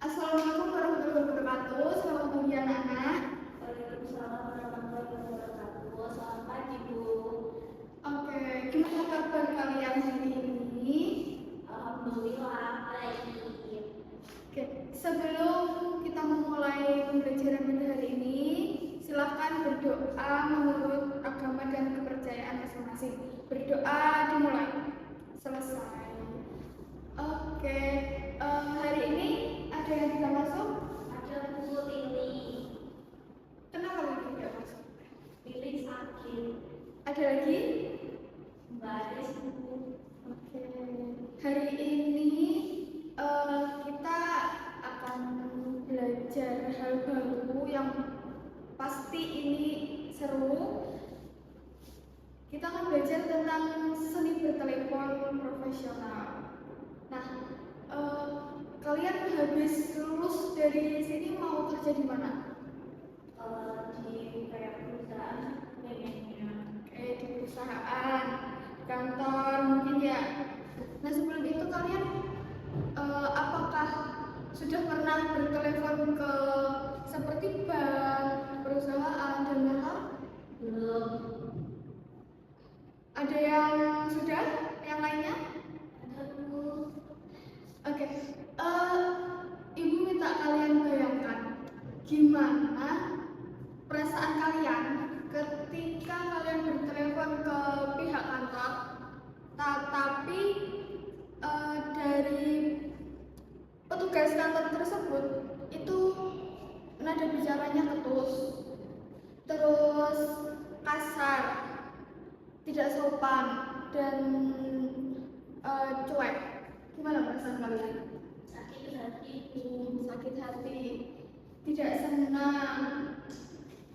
Assalamualaikum warahmatullahi wabarakatuh. Selamat pagi anak-anak. Waalaikumsalam warahmatullahi wabarakatuh. Selamat pagi, Bu. Oke, gimana kabar kalian hari ini? Alhamdulillah, baik. Oke, sebelum kita memulai pembelajaran pada hari ini, silakan berdoa menurut agama dan kepercayaan masing-masing. Berdoa dimulai. Selesai. Oke, hari ini ada yang tidak masuk? Ada Bu Lili. Kenapa Lili tidak masuk? Lili sakit. Ada lagi? Mbak Aris, Bu. Oke, hari ini kita akan belajar hal baru yang pasti ini seru. Kita akan belajar tentang seni bertelepon profesional. Nah, kalian habis lulus dari sini mau kerja di mana? Di kayak perusahaan pengennya. Oke, di perusahaan, kantor mungkin ya. Nah, sebelum itu kalian apakah sudah pernah bertelepon ke seperti bank, perusahaan, dan lain-lain? Belum. Ada yang sudah? Yang lainnya? Ada Bu. Oke, Ibu minta kalian bayangkan gimana perasaan kalian ketika kalian bertelepon ke pihak kantor, tapi dari petugas kantor tersebut itu nada bicaranya ketus, terus kasar, tidak sopan, dan cuek. Gimana perasaan kalian? Sakit hati, Bu. Sakit hati, tidak senang,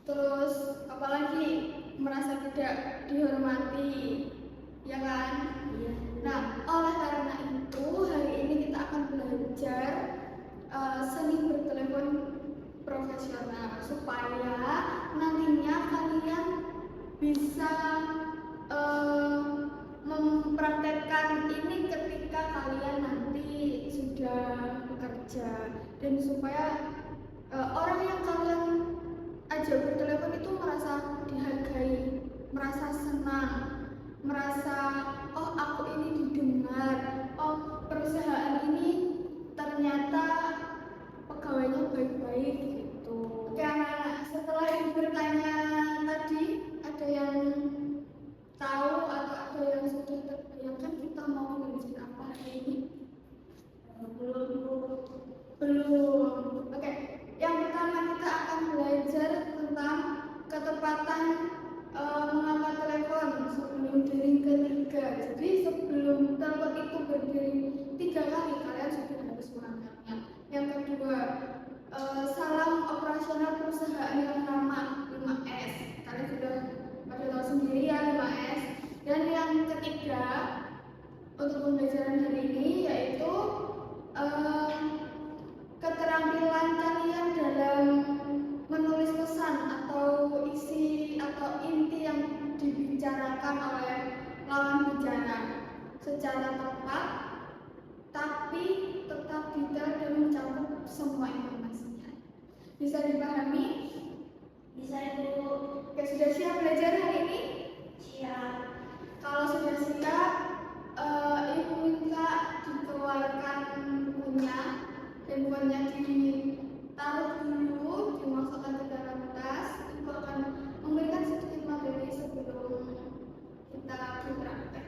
terus apalagi merasa tidak dihormati, ya kan? Iya. Nah, oleh karena itu hari ini kita akan belajar seni bertelepon profesional supaya nantinya kalian bisa mempraktekkan ini ketika kalian nanti sudah bekerja, dan supaya orang yang kalian ajak bertelepon itu merasa dihargai, merasa senang, merasa oh aku ini didengar, oh perusahaan ini ternyata pegawainya baik-baik gitu. Oke anak-anak, setelah ibu bertanya tadi, ada yang tahu atau ada yang sudah terbayangkan kita mau belajar apa hari ini? Belum, Bu. Belum. Oke, yang pertama kita akan belajar tentang ketepatan mengangkat telepon sebelum dering ketiga. Jadi sebelum telepon itu berdering 3 kali kalian sudah harus mengangkatnya. Yang kedua, salam operasional perusahaan yang ramah 5S. Kalian sudah pada tahu sendiri ya 5S. Dan yang ketiga untuk pembelajaran hari ini yaitu keterampilan kalian dalam menulis pesan atau isi atau inti yang dibicarakan oleh lawan bicara secara tepat tapi tetap detail dan mencakup semua informasinya. Bisa dipahami? Bisa, Bu. Oke, sudah siap belajar hari ini? Siap. Kalau sudah siap, ibu minta dikeluarkan bukunya, dan bukunya ditaruh dulu, dimasukkan ke dalam tas. Ibu akan memberikan sedikit materi sebelum kita berpraktek.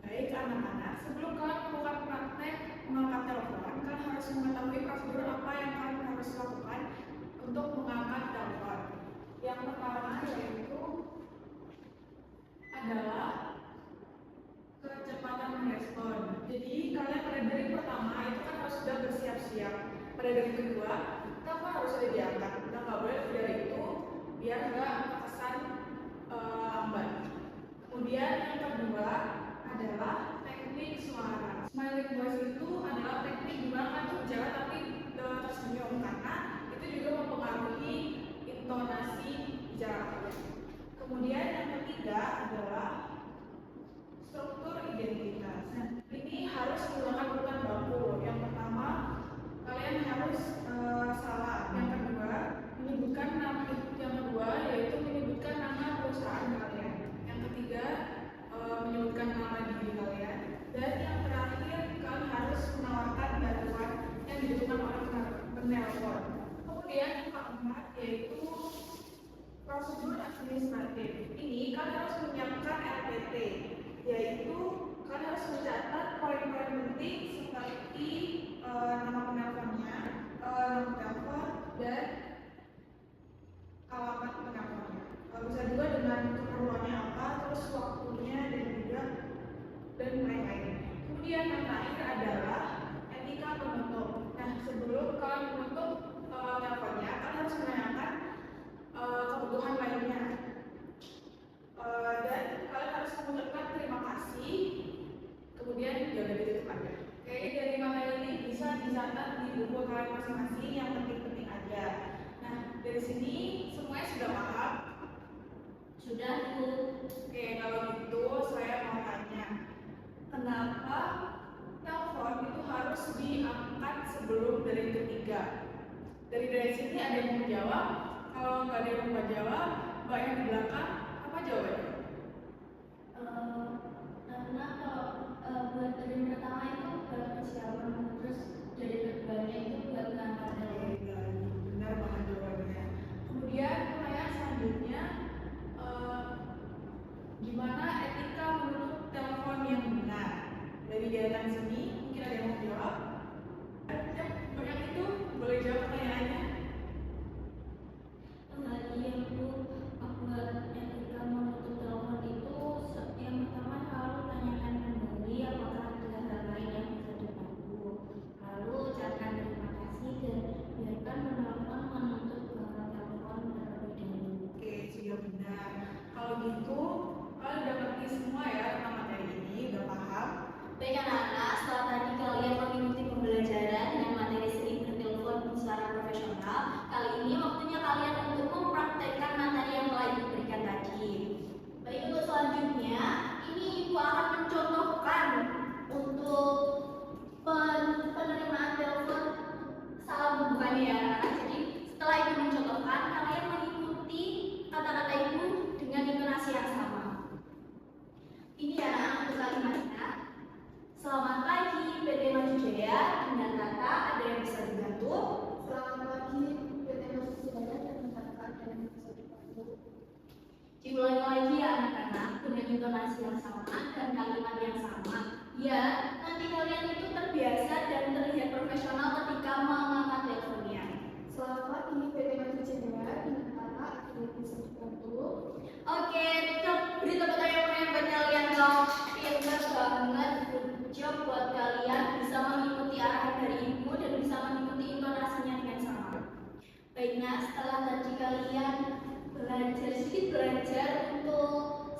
Baik anak-anak, sebelum kalian melakukan praktek mengangkat telepon, kalian harus mengetahui prosedur apa yang kalian harus lakukan untuk mengangkat telepon. Yang pertama yaitu adalah kecepatan merespon. Jadi kalian pada dering pertama itu kan harus sudah bersiap-siap. Pada dering kedua, telepon harus sudah diangkat. Kita nggak boleh lebih dari itu biar nggak kesan lambat. Kemudian yang kedua adalah teknik suara. Smiling voice itu adalah teknik gimana tuh bicara tapi tersenyum, karena itu juga mempengaruhi intonasi bicara kalian. Kemudian yang ketiga adalah struktur identitas. Nah, ini harus menggunakan urutan baku. Yang pertama, kalian harus prosedur administratif. Ini kalian harus menyiapkan RPT, yaitu kalian harus mencatat poin-poin penting seperti nama penelponnya, nomor telepon, dan alamat penelponnya. Bisa juga dengan keperluannya apa, terus waktunya dan lain-lain. Kemudian yang terakhir adalah etika penutup. Nah, sebelum kalian menutup teleponnya, kalian harus menanyakan kebutuhan lainnya. Dan kalian harus mengucapkan terima kasih. Kemudian ya udah ditutup aja. Oke, dari materi ini bisa dicatat di buku kalian masing-masing yang penting-penting aja. Nah, dari sini semuanya sudah paham? Sudah, Bu. Oke, kalau gitu saya mau tanya, kenapa telepon itu harus diangkat sebelum dari ketiga? Dari sini ada yang mau jawab? Kalau nggak ada yang mau jawab, Mbak yang di belakang, apa jawabannya? Karena kalau buat dari pertama itu buat persiapan, terus dari keduanya itu buat ngangkat telepon. Benar banget jawabannya. Kemudian pertanyaan selanjutnya, gimana etika menutup telepon yang benar? Dari deretan sini, mungkin ada yang mau jawab? Ya, yang itu boleh jawab pertanyaannya. Iya, Bu. Buat etika menutup telepon itu yang pertama selalu tanyakan kembali apakah ada hal lain yang bisa dibantu. Lalu ucapkan terima kasih dan biarkan penelpon menutup telepon terlebih dahulu. Oke, sudah benar. Kalau gitu, kalian udah ngerti semua ya tentang materi ini, udah paham? Baik anak-anak, setelah tadi kalian mengikuti pembelajaran dengan materi sering bertelepon secara profesional, kali ini waktunya kalian untuk mempraktekkan materi yang telah diberikan tadi. Baik, untuk selanjutnya, ini Ibu akan mencontohkan untuk penerimaan telepon salah pembukanya ya anak-anak. Jadi setelah Ibu mencontohkan, kalian mengikuti kata-kata Ibu dengan intonasi yang sama. Ini ya anak-anak untuk kalimatnya. Selamat pagi, PT Maju Jaya. Dengan kata ada yang bisa dibantu. Selamat pagi, PT Maju Jaya, dengan kata ada yang bisa dibantu. Diulangi lagi ya anak-anak dengan intonasi yang sama dan kalimat yang sama. Ya, nanti kalian itu terbiasa dan terlihat profesional ketika mengangkat teleponnya. Selamat pagi, PT Maju Jaya, dengan kata ada yang bisa dibantu. Oke, beri tepuk tangan yang buat kalian dong. Pintar banget, good job buat kalian bisa mengikuti arahan dari Ibu dan bisa mengikuti intonasinya dengan sama. Baik, nah setelah tadi kalian sedikit belajar untuk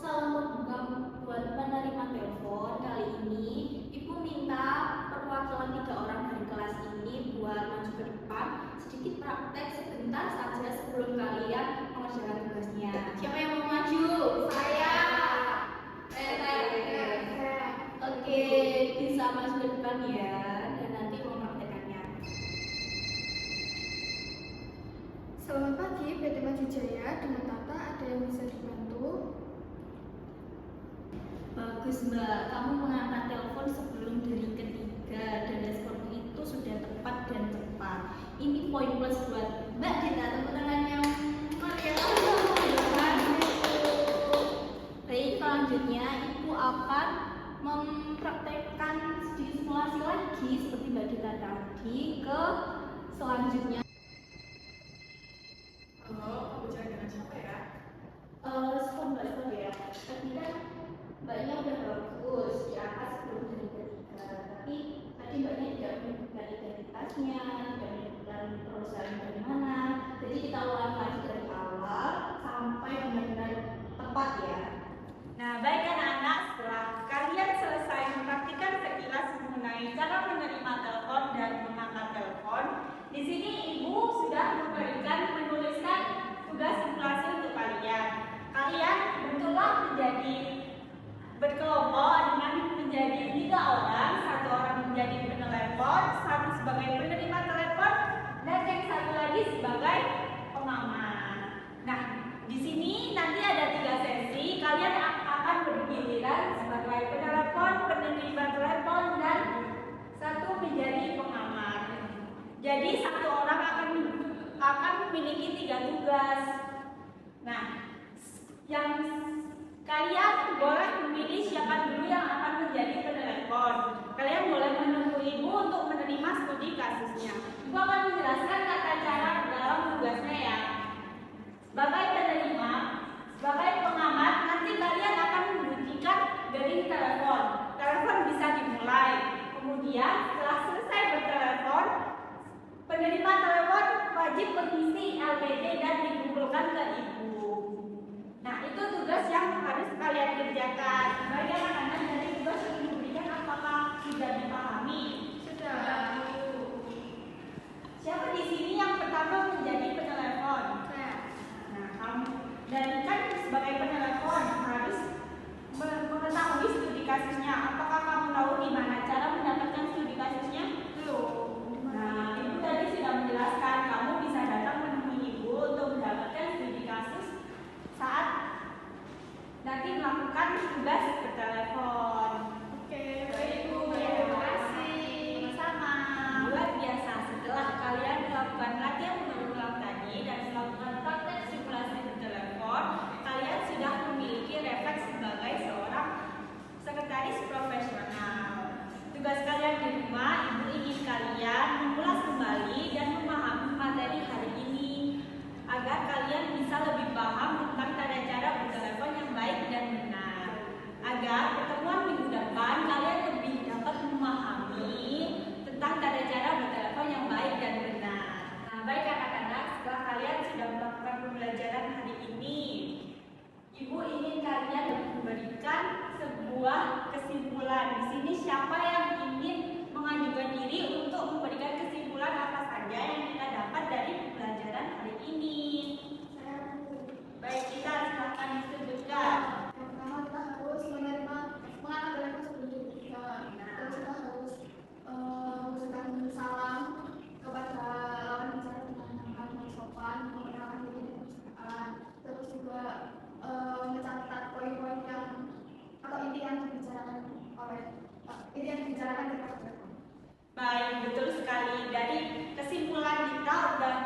salam pembuka buat penerima telepon, kali ini Ibu minta perwakilan 3 orang dari kelas ini buat maju ke depan sedikit praktek sebentar saja sebelum kalian mengerjakan tugasnya. Siapa yang mau maju? Saya. Oke, bisa maju ke depan ya dan nanti mau praktekannya. Selamat pagi, PT Maju Jaya, dengan kata ada yang bisa dibantu. Bagus Mbak, kamu mengangkat telepon sebelum dari ketiga dan responmu itu sudah tepat dan tepat. Ini poin plus buat Mbak Dita, tepuk tangan yang meriah. Baik, selanjutnya Ibu akan mempraktekkan sedikit simulasi lagi seperti Mbak Dita tadi ke selanjutnya. Halo, bicara dengan siapa ya? Respon ya. Tadi kan Mbaknya udah bagus diangkat sebelum dari ketiga, tapi tadi Mbaknya tidak menyebutkan identitasnya, tidak menyebutkan perusahaan dari mana. Jadi kita ulang lagi dari awal sampai benar-benar tepat ya. Nah, baik anak-anak, setelah kalian selesai mempraktikkan sekilas mengenai cara menerima telepon dan mengangkat telepon, di sini Ibu sudah menuliskan tugas simulasi untuk kalian. Kalian bentuklah menjadi berkelompok dengan menjadi 3 orang, 1 orang menjadi penelepon, 1 sebagai penerima telepon, dan yang 1 lagi sebagai pengaman. Nah, di sini nanti ada 3 sesi. Kalian akan bergiliran sebagai penelepon, penerima telepon, dan 1 menjadi pengaman. Jadi 1 orang akan memiliki 3 tugas. Nah, kalian boleh menemui ibu untuk menerima studi kasusnya. Ibu akan menjelaskan tata cara dalam tugasnya ya. Sebagai penerima, sebagai pengamat, nanti kalian akan membunyikan dering telepon. Telepon bisa dimulai. Kemudian setelah selesai bertelepon, penerima telepon wajib mengisi LPD dan dikumpulkan ke ibu. Nah, itu tugas yang harus kalian kerjakan. Baik anak-anak, dari tugas yang diberikan apakah sudah dipahami? Sudah. Siapa di sini yang pertama menjadi penelepon? Nah, kamu dan kan sebagai penelepon harus mengetahui studi kasusnya. Apakah kamu tahu di mana cara mendapatkan studi kasusnya? Belum. Nah, ibu tadi sudah menjelaskan kamu bisa datang menemui ibu untuk mendapatkan studi kasus saat nanti melakukan tugas bertelepon. Oke, baik Bu. Terima kasih. Sama. Luar biasa. Setelah kalian melakukan latihan berulang tadi dan melakukan praktek simulasi bertelepon, kalian sudah memiliki refleks sebagai seorang sekretaris profesional. Tugas kalian di rumah, ibu ingin kalian mengulas kembali dan memahami materi hari ini agar kalian bisa lebih paham tentang tata cara bertelepon yang baik dan benar. Agar pertemuan minggu depan kalian lebih dapat memahami tentang tata cara bertelepon yang baik dan benar. Nah, baik anak-anak, setelah kalian sudah melakukan pembelajaran hari ini, ibu ingin kalian memberikan sebuah kesimpulan. Di sini siapa yang ingin mengajukan diri untuk memberikan kesimpulan apa saja yang kita dapat dari pembelajaran hari ini? Baik, kita silakan disebutkan. Yang pertama kita harus menerima mengenal telepon sebelum kita. Terus kita harus mengucapkan salam kepada lawan bicara dengan yang sopan, mengenalkan diri dan perusahaan. Terus juga mencatat poin-poin yang atau inti yang dibicarakan oleh dibicarakan di telepon. Baik, betul sekali. Dari kesimpulan kita udah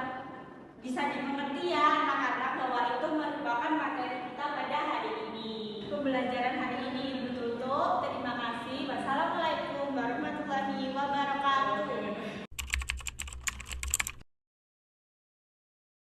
bisa dimengerti ya anak-anak bahwa itu merupakan materi kita pada hari ini. Pembelajaran hari ini ditutup. Terima kasih. Wassalamualaikum